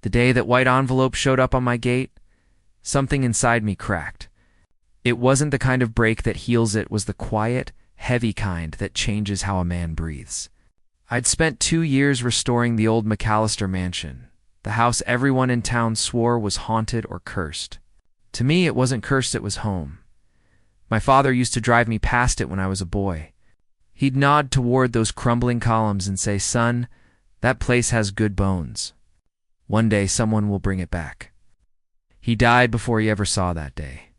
The day that white envelope showed up on my gate, something inside me cracked. It wasn't the kind of break that heals, it was the quiet, heavy kind that changes how a man breathes. I'd spent 2 years restoring the old McAllister mansion, the house everyone in town swore was haunted or cursed. To me, it wasn't cursed, it was home. My father used to drive me past it when I was a boy. He'd nod toward those crumbling columns and say, "Son, that place has good bones. One day someone will bring it back." He died before he ever saw that day.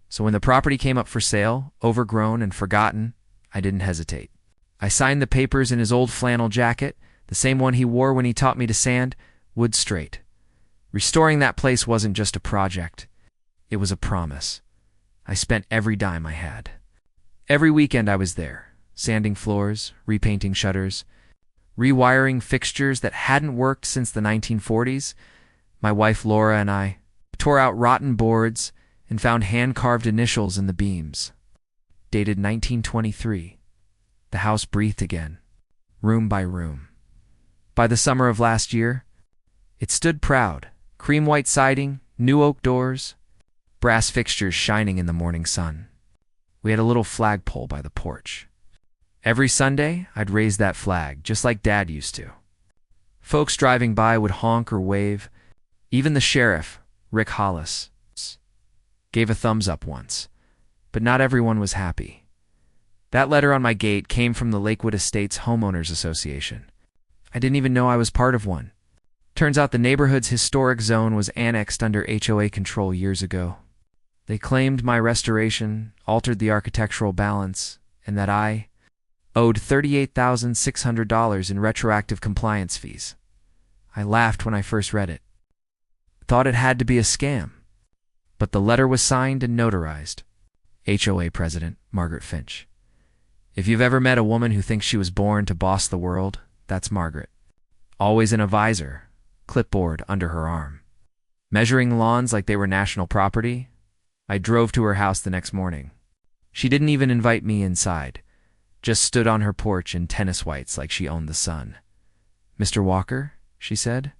So when the property came up for sale, overgrown and forgotten, I didn't hesitate. I signed the papers in his old flannel jacket, the same one he wore when he taught me to sand, wood straight. Restoring that place wasn't just a project. It was a promise. I spent every dime I had. Every weekend I was there, sanding floors, repainting shutters, rewiring fixtures that hadn't worked since the 1940s. My wife Laura and I tore out rotten boards and found hand-carved initials in the beams. Dated 1923. The house breathed again, room by room. By the summer of last year, it stood proud, cream-white siding, new oak doors, brass fixtures shining in the morning sun. We had a little flagpole by the porch. Every Sunday, I'd raise that flag, just like Dad used to. Folks driving by would honk or wave. Even the sheriff, Rick Hollis, gave a thumbs up once. But not everyone was happy. That letter on my gate came from the Lakewood Estates Homeowners Association. I didn't even know I was part of one. Turns out the neighborhood's historic zone was annexed under HOA control years ago. They claimed my restoration altered the architectural balance and that I owed $38,600 in retroactive compliance fees. I laughed when I first read it. Thought it had to be a scam. But the letter was signed and notarized. HOA President Margaret Finch. If you've ever met a woman who thinks she was born to boss the world, that's Margaret. Always in a visor, clipboard under her arm. Measuring lawns like they were national property, I drove to her house the next morning. She didn't even invite me inside, just stood on her porch in tennis whites like she owned the sun. "Mr. Walker," she said,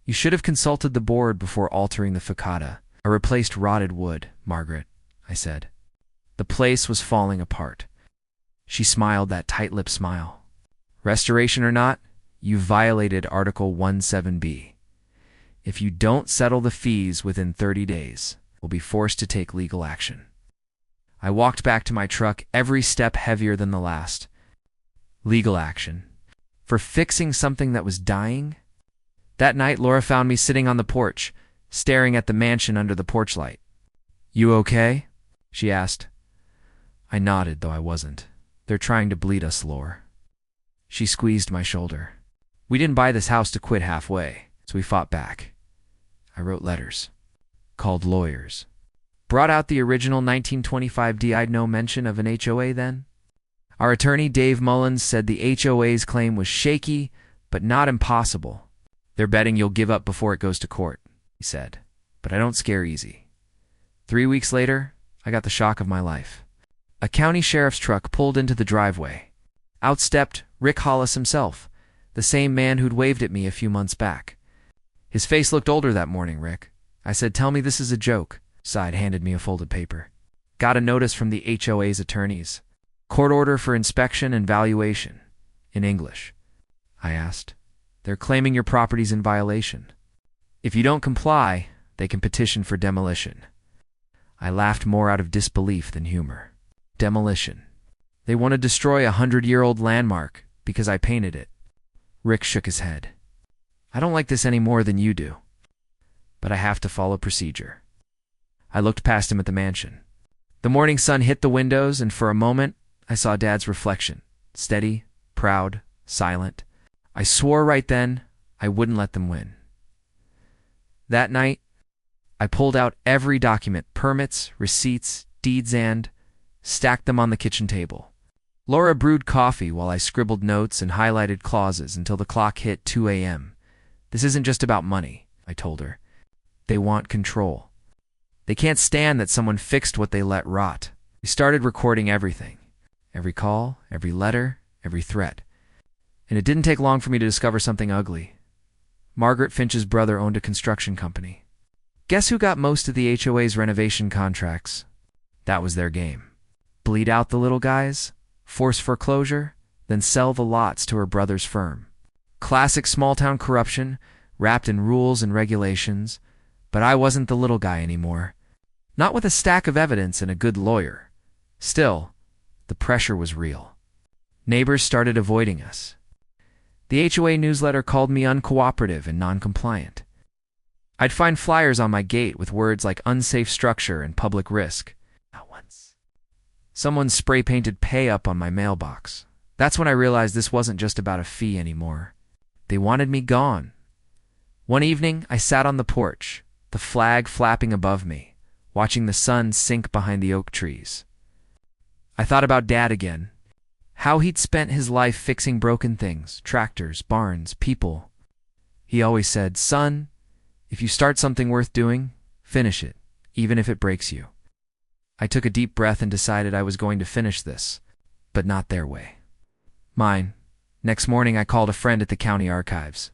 "you should have consulted the board before altering the facade. I replaced rotted wood, Margaret," I said. The place was falling apart. She smiled that tight-lipped smile. "Restoration or not, you violated Article 17B. If you don't settle the fees within 30 days, we'll be forced to take legal action." I walked back to my truck, every step heavier than the last. Legal action. For fixing something that was dying? That night, Laura found me sitting on the porch, staring at the mansion under the porch light. "You okay?" she asked. I nodded, though I wasn't. "They're trying to bleed us, Laura." She squeezed my shoulder. "We didn't buy this house to quit halfway, so we fought back." I wrote letters, called lawyers, brought out the original 1925 deed. I'd no mention of an HOA then. Our attorney, Dave Mullins, said the HOA's claim was shaky, but not impossible. "They're betting you'll give up before it goes to court," he said. "But I don't scare easy." 3 weeks later, I got the shock of my life. A county sheriff's truck pulled into the driveway. Out stepped Rick Hollis himself, the same man who'd waved at me a few months back. His face looked older that morning, Rick. I said, "Tell me this is a joke." Side handed me a folded paper. "Got a notice from the HOA's attorneys. Court order for inspection and valuation." "In English?" I asked. "They're claiming your property's in violation. If you don't comply, they can petition for demolition." I laughed more out of disbelief than humor. Demolition. They want to destroy a 100-year-old landmark because I painted it. Rick shook his head. "I don't like this any more than you do. But I have to follow procedure." I looked past him at the mansion. The morning sun hit the windows, and for a moment, I saw Dad's reflection. Steady, proud, silent. I swore right then I wouldn't let them win. That night, I pulled out every document, permits, receipts, deeds, and stacked them on the kitchen table. Laura brewed coffee while I scribbled notes and highlighted clauses until the clock hit 2 a.m. "This isn't just about money," I told her. "They want control. They can't stand that someone fixed what they let rot." We started recording everything. Every call, every letter, every threat. And it didn't take long for me to discover something ugly. Margaret Finch's brother owned a construction company. Guess who got most of the HOA's renovation contracts? That was their game. Bleed out the little guys, force foreclosure, then sell the lots to her brother's firm. Classic small-town corruption, wrapped in rules and regulations, but I wasn't the little guy anymore. Not with a stack of evidence and a good lawyer. Still, the pressure was real. Neighbors started avoiding us. The HOA newsletter called me uncooperative and non-compliant. I'd find flyers on my gate with words like unsafe structure and public risk. Not once. Someone spray-painted pay up on my mailbox. That's when I realized this wasn't just about a fee anymore. They wanted me gone. One evening, I sat on the porch, the flag flapping above me, watching the sun sink behind the oak trees. I thought about Dad again. How he'd spent his life fixing broken things, tractors, barns, people. He always said, "Son, if you start something worth doing, finish it, even if it breaks you." I took a deep breath and decided I was going to finish this, but not their way. Mine. Next morning, I called a friend at the county archives.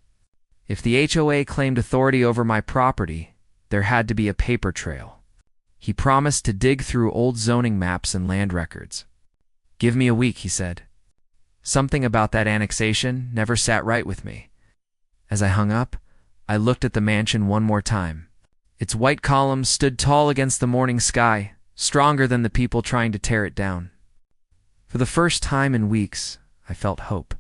If the HOA claimed authority over my property, there had to be a paper trail. He promised to dig through old zoning maps and land records. "Give me a week," he said. Something about that annexation never sat right with me. As I hung up, I looked at the mansion one more time. Its white columns stood tall against the morning sky, stronger than the people trying to tear it down. For the first time in weeks, I felt hope.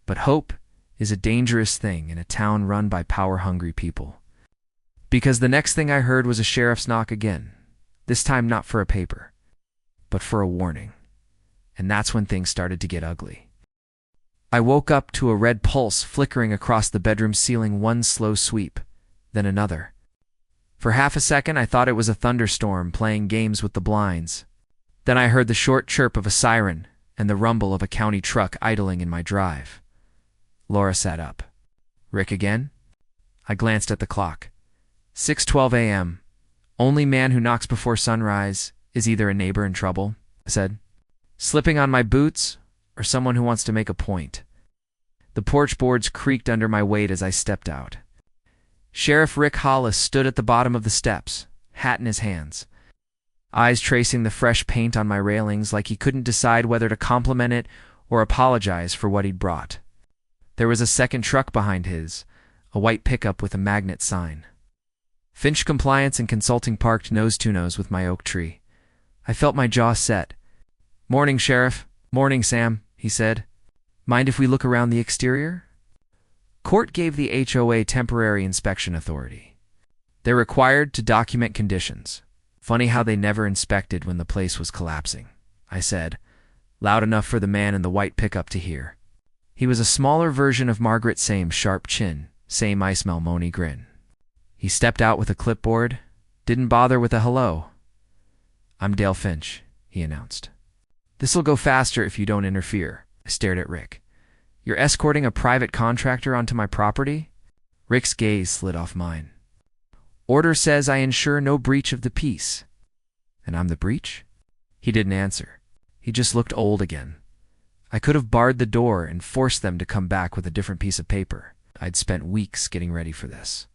But hope is a dangerous thing in a town run by power-hungry people. Because the next thing I heard was a sheriff's knock again, this time not for a paper, but for a warning. And that's when things started to get ugly. I woke up to a red pulse flickering across the bedroom ceiling, one slow sweep, then another. For half a second, I thought it was a thunderstorm playing games with the blinds. Then I heard the short chirp of a siren and the rumble of a county truck idling in my drive. Laura sat up. "Rick again?" I glanced at the clock. 6:12 a.m. "Only man who knocks before sunrise is either a neighbor in trouble," I said. "Slipping on my boots, or someone who wants to make a point." The porch boards creaked under my weight as I stepped out. Sheriff Rick Hollis stood at the bottom of the steps, hat in his hands, eyes tracing the fresh paint on my railings like he couldn't decide whether to compliment it or apologize for what he'd brought. There was a second truck behind his, a white pickup with a magnet sign. Finch Compliance and Consulting parked nose to nose with my oak tree. I felt my jaw set. "Morning, Sheriff." "Morning, Sam," he said. "Mind if we look around the exterior?" Court gave the HOA temporary inspection authority. They're required to document conditions. Funny how they never inspected when the place was collapsing, I said, loud enough for the man in the white pickup to hear. He was a smaller version of Margaret, same sharp chin, same I smell moany grin. He stepped out with a clipboard, didn't bother with a hello. "I'm Dale Finch," he announced. "This'll go faster if you don't interfere." I stared at Rick. "You're escorting a private contractor onto my property?" Rick's gaze slid off mine. "Order says I ensure no breach of the peace." "And I'm the breach?" He didn't answer. He just looked old again. I could have barred the door and forced them to come back with a different piece of paper. I'd spent weeks getting ready for this.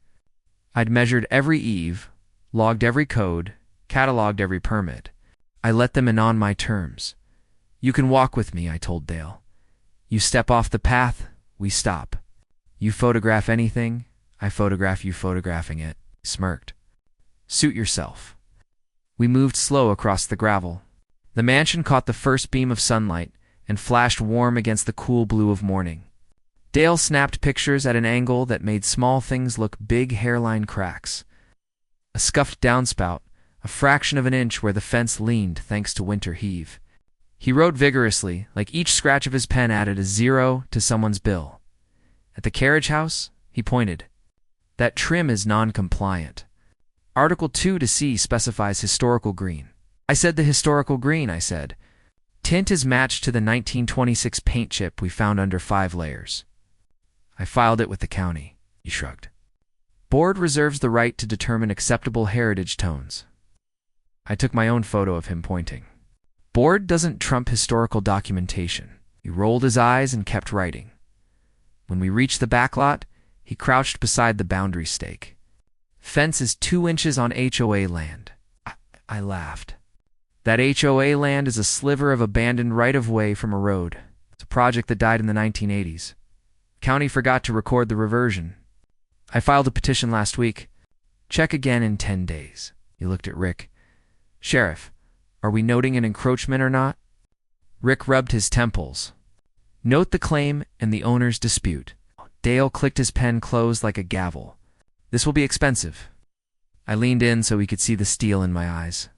I'd measured every eave, logged every code, cataloged every permit. I let them in on my terms. "You can walk with me," I told Dale. "You step off the path, we stop. You photograph anything, I photograph you photographing it." He smirked. "Suit yourself." We moved slow across the gravel. The mansion caught the first beam of sunlight and flashed warm against the cool blue of morning. Dale snapped pictures at an angle that made small things look big hairline cracks. A scuffed downspout, a fraction of an inch where the fence leaned thanks to winter heave. He wrote vigorously, like each scratch of his pen added a zero to someone's bill. At the carriage house, he pointed. "That trim is non-compliant. Article 2-C specifies historical green." I said the historical green, I said. "Tint is matched to the 1926 paint chip we found under 5 layers. I filed it with the county. He shrugged. "Board reserves the right to determine acceptable heritage tones." I took my own photo of him pointing. "Board doesn't trump historical documentation." He rolled his eyes and kept writing. When we reached the back lot, He crouched beside the boundary stake. Fence is 2 inches on HOA land. I laughed. That HOA land is a sliver of abandoned right-of-way from a road. It's a project that died in the 1980s. County forgot to record the reversion. I filed a petition last week. Check again in 10 days. He looked at Rick. Sheriff, are we noting an encroachment or not? Rick rubbed his temples. Note the claim and the owner's dispute. Dale clicked his pen closed like a gavel. This will be expensive. I leaned in so he could see the steel in my eyes.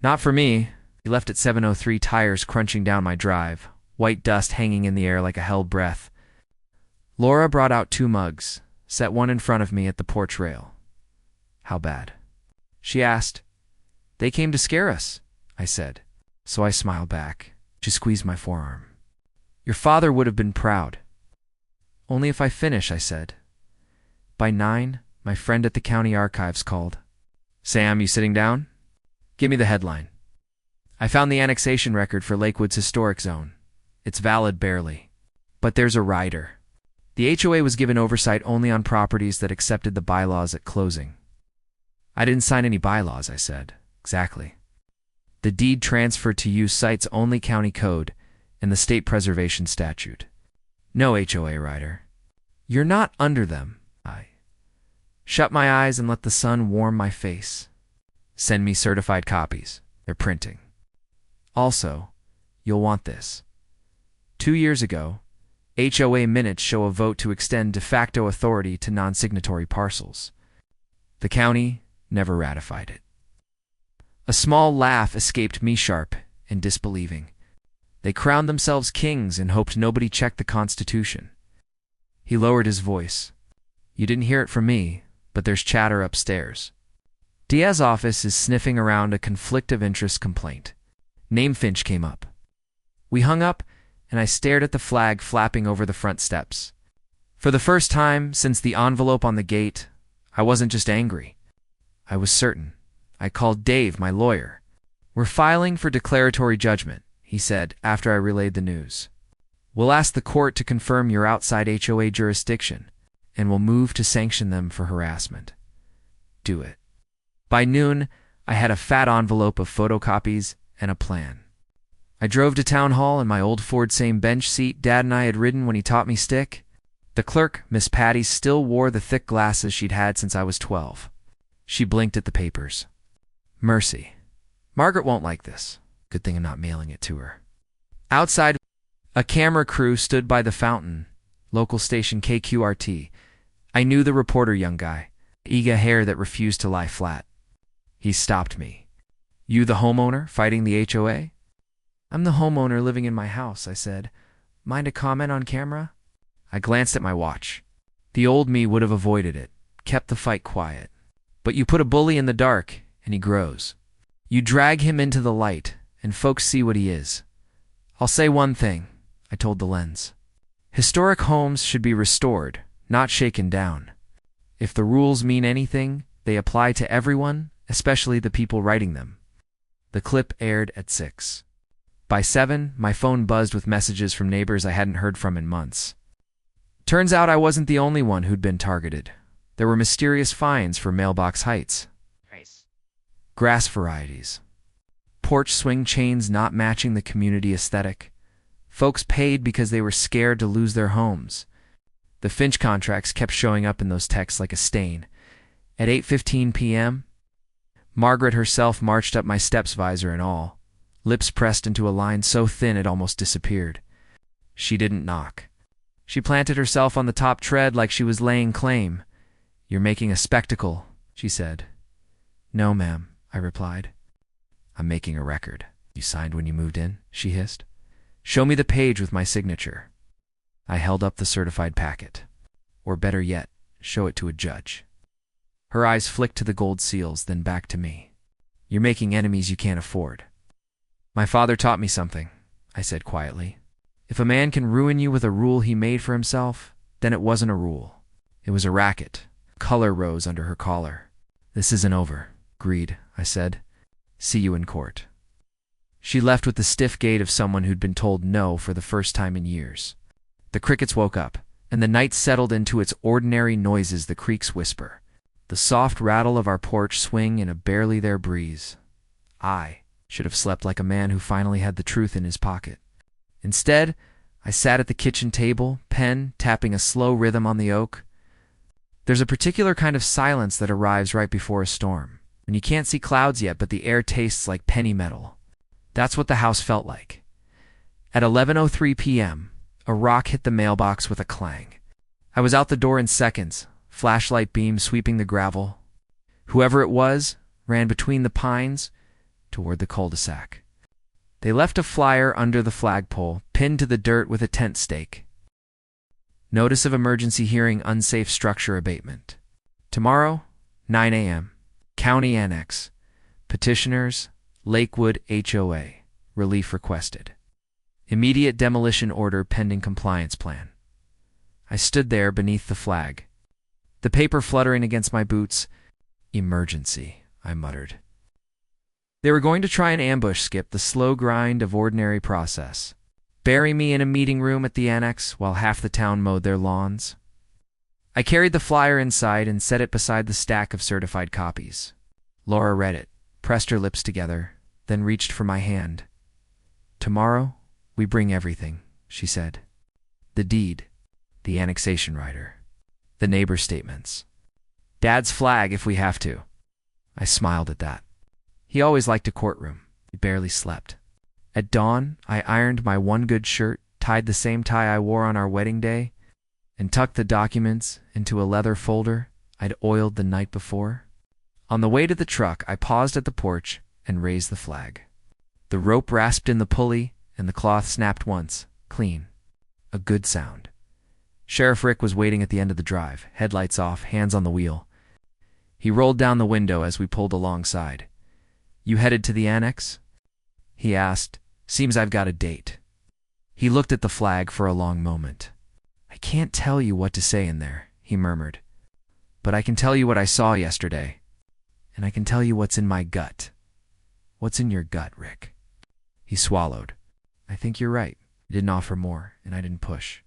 Not for me. He left at 7:03, tires crunching down my drive, white dust hanging in the air like a held breath. Laura brought out 2 mugs, set one in front of me at the porch rail. How bad? She asked. They came to scare us, I said. So I smiled back. She squeezed my forearm. Your father would have been proud. Only if I finish, I said. By 9, my friend at the county archives called. Sam, you sitting down? Give me the headline. I found the annexation record for Lakewood's historic zone. It's valid barely. But there's a rider. The HOA was given oversight only on properties that accepted the bylaws at closing. I didn't sign any bylaws, I said. Exactly. The deed transferred to you cites only county code and the state preservation statute. No HOA rider. You're not under them. I shut my eyes and let the sun warm my face. Send me certified copies. They're printing. Also, you'll want this. 2 years ago, HOA minutes show a vote to extend de facto authority to non-signatory parcels. The county never ratified it. A small laugh escaped me, sharp and disbelieving. They crowned themselves kings and hoped nobody checked the Constitution. He lowered his voice. You didn't hear it from me, but there's chatter upstairs. Diaz's office is sniffing around a conflict of interest complaint. Name Finch came up. We hung up, and I stared at the flag flapping over the front steps. For the first time since the envelope on the gate, I wasn't just angry. I was certain. I called Dave, my lawyer. We're filing for declaratory judgment, he said after I relayed the news. We'll ask the court to confirm you're outside HOA jurisdiction, and we'll move to sanction them for harassment. Do it. By noon, I had a fat envelope of photocopies and a plan. I drove to town hall in my old Ford, same bench seat Dad and I had ridden when he taught me stick. The clerk, Miss Patty, still wore the thick glasses she'd had since I was 12. She blinked at the papers. Mercy. Margaret won't like this. Good thing I'm not mailing it to her. Outside, a camera crew stood by the fountain, local station KQRT. I knew the reporter, young guy, eager hair that refused to lie flat. He stopped me. You the homeowner fighting the HOA? I'm the homeowner living in my house, I said. Mind a comment on camera? I glanced at my watch. The old me would have avoided it, kept the fight quiet. But you put a bully in the dark, and he grows. You drag him into the light, and folks see what he is. I'll say one thing, I told the lens. Historic homes should be restored, not shaken down. If the rules mean anything, they apply to everyone, especially the people writing them. The clip aired at 6. By 7, my phone buzzed with messages from neighbors I hadn't heard from in months. Turns out I wasn't the only one who'd been targeted. There were mysterious fines for mailbox heights. Grass varieties. Porch swing chains not matching the community aesthetic. Folks paid because they were scared to lose their homes. The Finch contracts kept showing up in those texts like a stain. At 8:15 p.m., Margaret herself marched up my steps, visor and all, lips pressed into a line so thin it almost disappeared. She didn't knock. She planted herself on the top tread like she was laying claim. You're making a spectacle, she said. No, ma'am, I replied. I'm making a record. You signed when you moved in, she hissed. Show me the page with my signature. I held up the certified packet. Or better yet, show it to a judge. Her eyes flicked to the gold seals, then back to me. You're making enemies you can't afford. My father taught me something, I said quietly. If a man can ruin you with a rule he made for himself, then it wasn't a rule. It was a racket. Color rose under her collar. This isn't over. Agreed, I said. See you in court. She left with the stiff gait of someone who'd been told no for the first time in years. The crickets woke up, and the night settled into its ordinary noises, the creak's whisper, the soft rattle of our porch swing in a barely there breeze. I should have slept like a man who finally had the truth in his pocket. Instead, I sat at the kitchen table, pen tapping a slow rhythm on the oak. There's a particular kind of silence that arrives right before a storm, when you can't see clouds yet, but the air tastes like penny metal. That's what the house felt like. At 11:03 p.m., a rock hit the mailbox with a clang. I was out the door in seconds, flashlight beam sweeping the gravel. Whoever it was ran between the pines toward the cul-de-sac. They left a flyer under the flagpole, pinned to the dirt with a tent stake. Notice of emergency hearing, unsafe structure abatement. Tomorrow, 9 a.m., County Annex. Petitioners, Lakewood HOA. Relief requested. Immediate demolition order pending compliance plan. I stood there beneath the flag, the paper fluttering against my boots. Emergency, I muttered. They were going to try and ambush Skip, the slow grind of ordinary process. Bury me in a meeting room at the annex while half the town mowed their lawns. I carried the flyer inside and set it beside the stack of certified copies. Laura read it, pressed her lips together, then reached for my hand. Tomorrow, we bring everything, she said. The deed, the annexation rider, the neighbor statements. Dad's flag if we have to. I smiled at that. He always liked a courtroom. He barely slept. At dawn, I ironed my one good shirt, tied the same tie I wore on our wedding day, and tucked the documents into a leather folder I'd oiled the night before. On the way to the truck, I paused at the porch and raised the flag. The rope rasped in the pulley, and the cloth snapped once, clean. A good sound. Sheriff Rick was waiting at the end of the drive, headlights off, hands on the wheel. He rolled down the window as we pulled alongside. You headed to the annex? He asked. Seems I've got a date. He looked at the flag for a long moment. I can't tell you what to say in there, he murmured. But I can tell you what I saw yesterday. And I can tell you what's in my gut. What's in your gut, Rick? He swallowed. I think you're right. I didn't offer more, and I didn't push.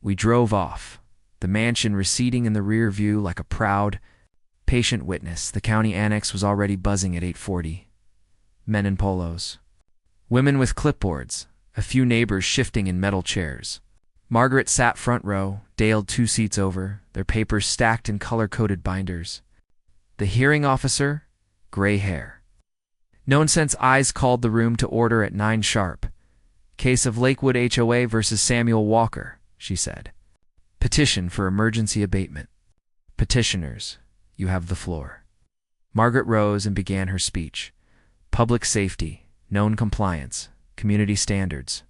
We drove off, the mansion receding in the rear view like a proud, patient witness. The county annex was already buzzing at 8:40. Men in polos. Women with clipboards, a few neighbors shifting in metal chairs. Margaret sat front row, Dale 2 seats over, their papers stacked in color-coded binders. The hearing officer, gray hair. No-nonsense eyes called the room to order at 9 sharp. Case of Lakewood HOA versus Samuel Walker, she said. Petition for emergency abatement. Petitioners, you have the floor. Margaret rose and began her speech. Public safety, known compliance, community standards.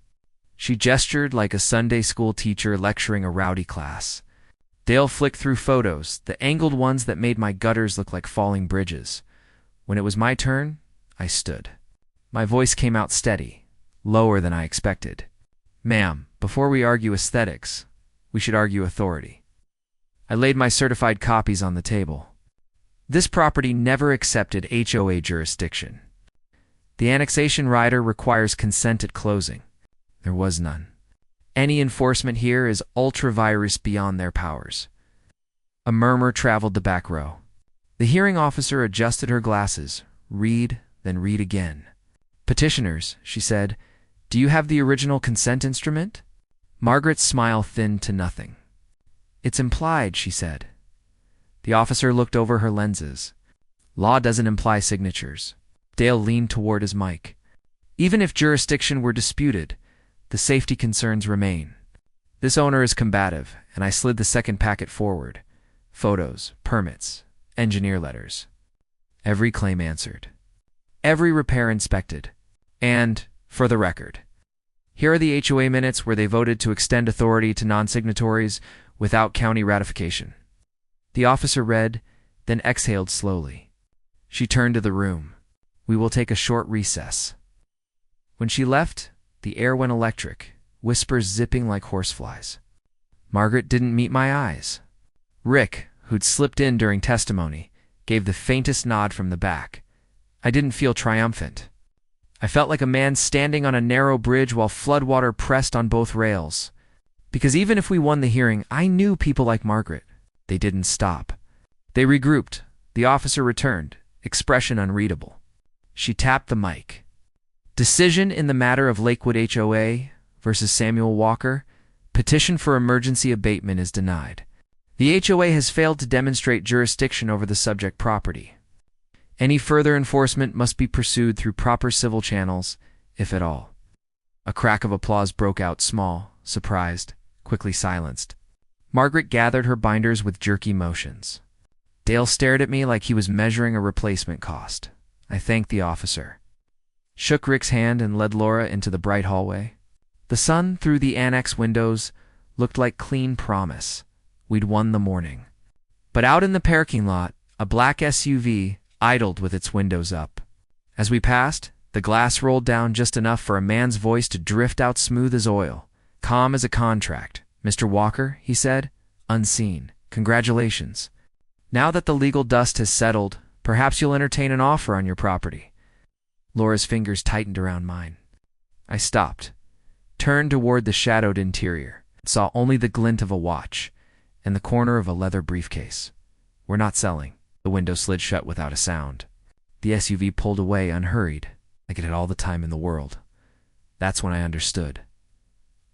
She gestured like a Sunday school teacher lecturing a rowdy class. Dale flicked through photos, the angled ones that made my gutters look like falling bridges. When it was my turn, I stood. My voice came out steady, lower than I expected. Ma'am, before we argue aesthetics, we should argue authority. I laid my certified copies on the table. This property never accepted HOA jurisdiction. The annexation rider requires consent at closing. There was none. Any enforcement here is ultra-virus beyond their powers. A murmur traveled the back row. The hearing officer adjusted her glasses. Read, then read again. Petitioners, she said, do you have the original consent instrument? Margaret's smile thinned to nothing. It's implied, she said. The officer looked over her lenses. Law doesn't imply signatures. Dale leaned toward his mic. Even if jurisdiction were disputed, the safety concerns remain. This owner is combative, and I slid the second packet forward. Photos, permits, engineer letters. Every claim answered. Every repair inspected. And, for the record, here are the HOA minutes where they voted to extend authority to non-signatories without county ratification. The officer read, then exhaled slowly. She turned to the room. We will take a short recess. When she left, the air went electric, whispers zipping like horseflies. Margaret didn't meet my eyes. Rick, who'd slipped in during testimony, gave the faintest nod from the back. I didn't feel triumphant. I felt like a man standing on a narrow bridge while floodwater pressed on both rails. Because even if we won the hearing, I knew people like Margaret. They didn't stop. They regrouped. The officer returned, expression unreadable. She tapped the mic. Decision in the matter of Lakewood HOA versus Samuel Walker. Petition for emergency abatement is denied. The HOA has failed to demonstrate jurisdiction over the subject property. Any further enforcement must be pursued through proper civil channels, if at all. A crack of applause broke out, small, surprised, quickly silenced. Margaret gathered her binders with jerky motions. Dale stared at me like he was measuring a replacement cost. I thanked the officer, shook Rick's hand, and led Laura into the bright hallway. The sun through the annex windows looked like clean promise. We'd won the morning. But out in the parking lot, a black SUV idled with its windows up. As we passed, the glass rolled down just enough for a man's voice to drift out smooth as oil, calm as a contract. "Mr. Walker," he said, unseen, "congratulations. Now that the legal dust has settled, perhaps you'll entertain an offer on your property." Laura's fingers tightened around mine. I stopped, turned toward the shadowed interior, saw only the glint of a watch and the corner of a leather briefcase. "We're not selling." The window slid shut without a sound. The SUV pulled away unhurried, like it had all the time in the world. That's when I understood.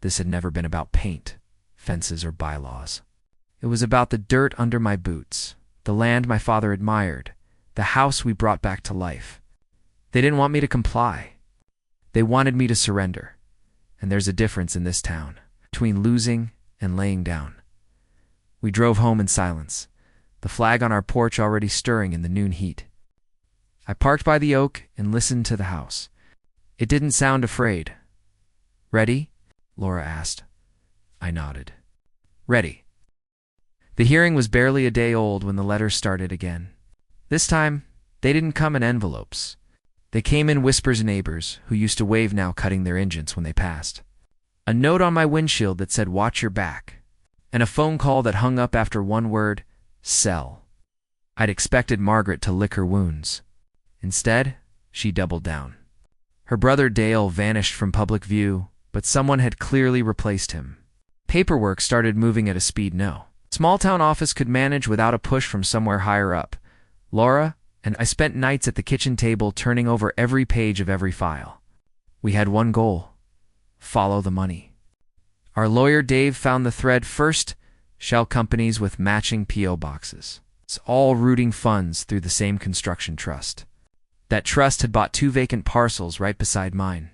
This had never been about paint, fences, or bylaws. It was about the dirt under my boots, the land my father admired, the house we brought back to life. They didn't want me to comply. They wanted me to surrender. And there's a difference in this town between losing and laying down. We drove home in silence, the flag on our porch already stirring in the noon heat. I parked by the oak and listened to the house. It didn't sound afraid. "Ready?" Laura asked. I nodded. "Ready." The hearing was barely a day old when the letters started again. This time, they didn't come in envelopes. They came in whispers of neighbors who used to wave, now cutting their engines when they passed. A note on my windshield that said, "Watch your back," and a phone call that hung up after one word, "Sell." I'd expected Margaret to lick her wounds. Instead, she doubled down. Her brother Dale vanished from public view, but someone had clearly replaced him. Paperwork started moving at a speed no small-town office could manage without a push from somewhere higher up. Laura and I spent nights at the kitchen table turning over every page of every file. We had one goal: follow the money. Our lawyer Dave found the thread first: shell companies with matching P.O. boxes. It's all routing funds through the same construction trust. That trust had bought 2 vacant parcels right beside mine.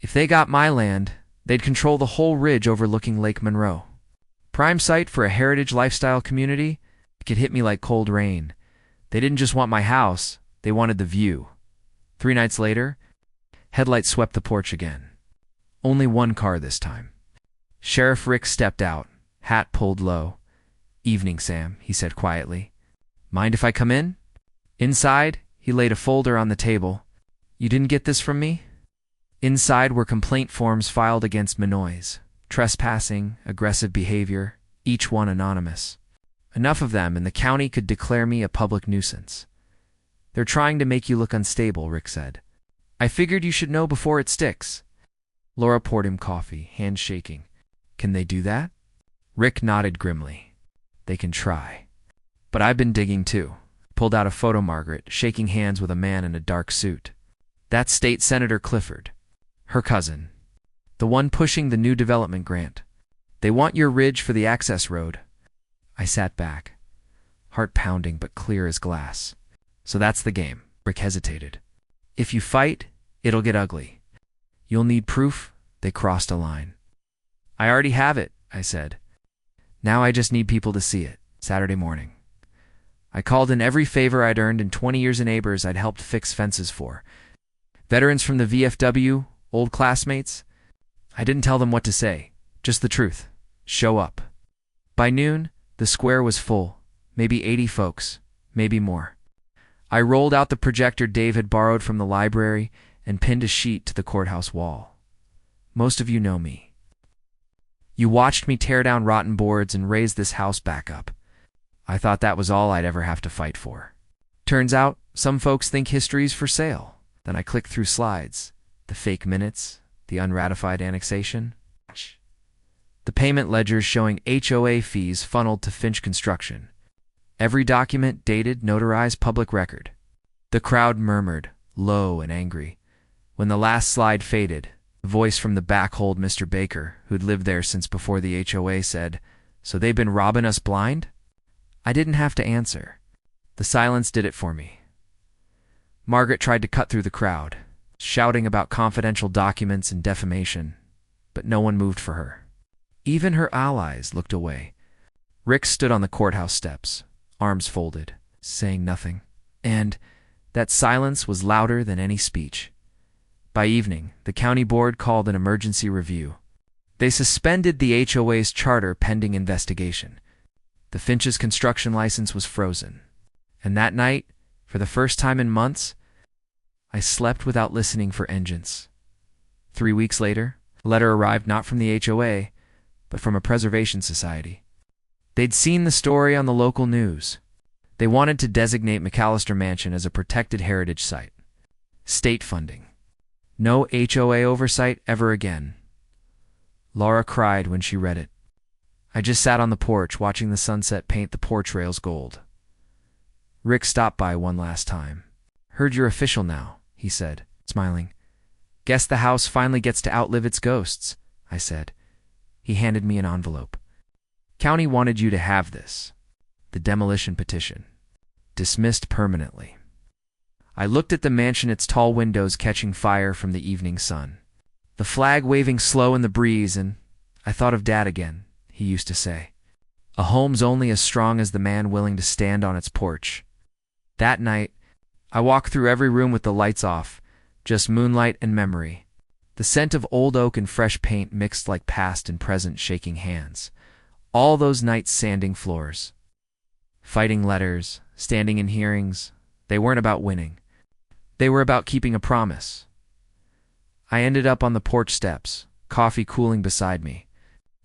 If they got my land, they'd control the whole ridge overlooking Lake Monroe. Prime site for a heritage lifestyle community. It could hit me like cold rain. They didn't just want my house, they wanted the view. 3 nights later, headlights swept the porch again. Only one car this time. Sheriff Rick stepped out, hat pulled low. "Evening, Sam," he said quietly. "Mind if I come in?" Inside, he laid a folder on the table. "You didn't get this from me?" Inside were complaint forms filed against Minoys. Trespassing, aggressive behavior, each one anonymous. Enough of them, and the county could declare me a public nuisance. "They're trying to make you look unstable," Rick said. "I figured you should know before it sticks." Laura poured him coffee, hands shaking. "Can they do that?" Rick nodded grimly. "They can try. But I've been digging too." Pulled out a photo, Margaret, shaking hands with a man in a dark suit. "That's State Senator Clifford. Her cousin. The one pushing the new development grant. They want your ridge for the access road." I sat back, heart pounding but clear as glass. "So that's the game." Rick hesitated. "If you fight, it'll get ugly. You'll need proof they crossed a line." "I already have it," I said. "Now I just need people to see it." Saturday morning. I called in every favor I'd earned in 20 years of neighbors I'd helped fix fences for. Veterans from the VFW, old classmates. I didn't tell them what to say, just the truth. Show up. By noon, the square was full, maybe 80 folks, maybe more. I rolled out the projector Dave had borrowed from the library and pinned a sheet to the courthouse wall. Most of you know me. You watched me tear down rotten boards and raise this house back up. I thought that was all I'd ever have to fight for. Turns out, some folks think history's for sale. Then I clicked through slides, the fake minutes, the unratified annexation. The payment ledgers showing HOA fees funneled to Finch Construction. Every document dated, notarized, public record. The crowd murmured, low and angry. When the last slide faded, a voice from the back hold Mr. Baker, who'd lived there since before the HOA, said, "So they've been robbing us blind?" I didn't have to answer. The silence did it for me. Margaret tried to cut through the crowd, shouting about confidential documents and defamation, but no one moved for her. Even her allies looked away. Rick stood on the courthouse steps, arms folded, saying nothing. And that silence was louder than any speech. By evening, the county board called an emergency review. They suspended the HOA's charter pending investigation. The Finch's construction license was frozen. And that night, for the first time in months, I slept without listening for engines. 3 weeks later, a letter arrived not from the HOA, but from a preservation society. They'd seen the story on the local news. They wanted to designate McAllister Mansion as a protected heritage site. State funding. No HOA oversight ever again. Laura cried when she read it. I just sat on the porch watching the sunset paint the porch rails gold. Rick stopped by one last time. "Heard you're official now," he said, smiling. "Guess the house finally gets to outlive its ghosts," I said. He handed me an envelope. "County wanted you to have this. The demolition petition. Dismissed permanently." I looked at the mansion, its tall windows catching fire from the evening sun. The flag waving slow in the breeze, and I thought of Dad again. He used to say, "A home's only as strong as the man willing to stand on its porch." That night, I walked through every room with the lights off, just moonlight and memory. The scent of old oak and fresh paint mixed like past and present shaking hands. All those nights sanding floors. Fighting letters, standing in hearings, they weren't about winning. They were about keeping a promise. I ended up on the porch steps, coffee cooling beside me.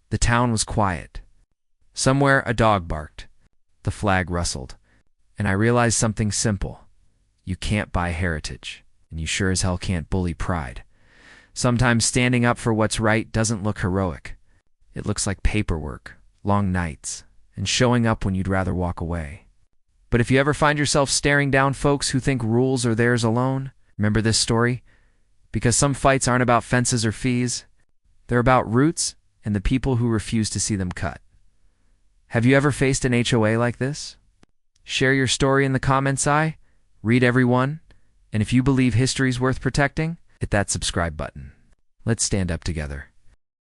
The town was quiet. Somewhere a dog barked. The flag rustled. And I realized something simple. You can't buy heritage, and you sure as hell can't bully pride. Sometimes standing up for what's right doesn't look heroic. It looks like paperwork, long nights, and showing up when you'd rather walk away. But if you ever find yourself staring down folks who think rules are theirs alone, remember this story. Because some fights aren't about fences or fees. They're about roots and the people who refuse to see them cut. Have you ever faced an HOA like this? Share your story in the comments. I read every one. And if you believe history's worth protecting, hit that subscribe button. Let's stand up together.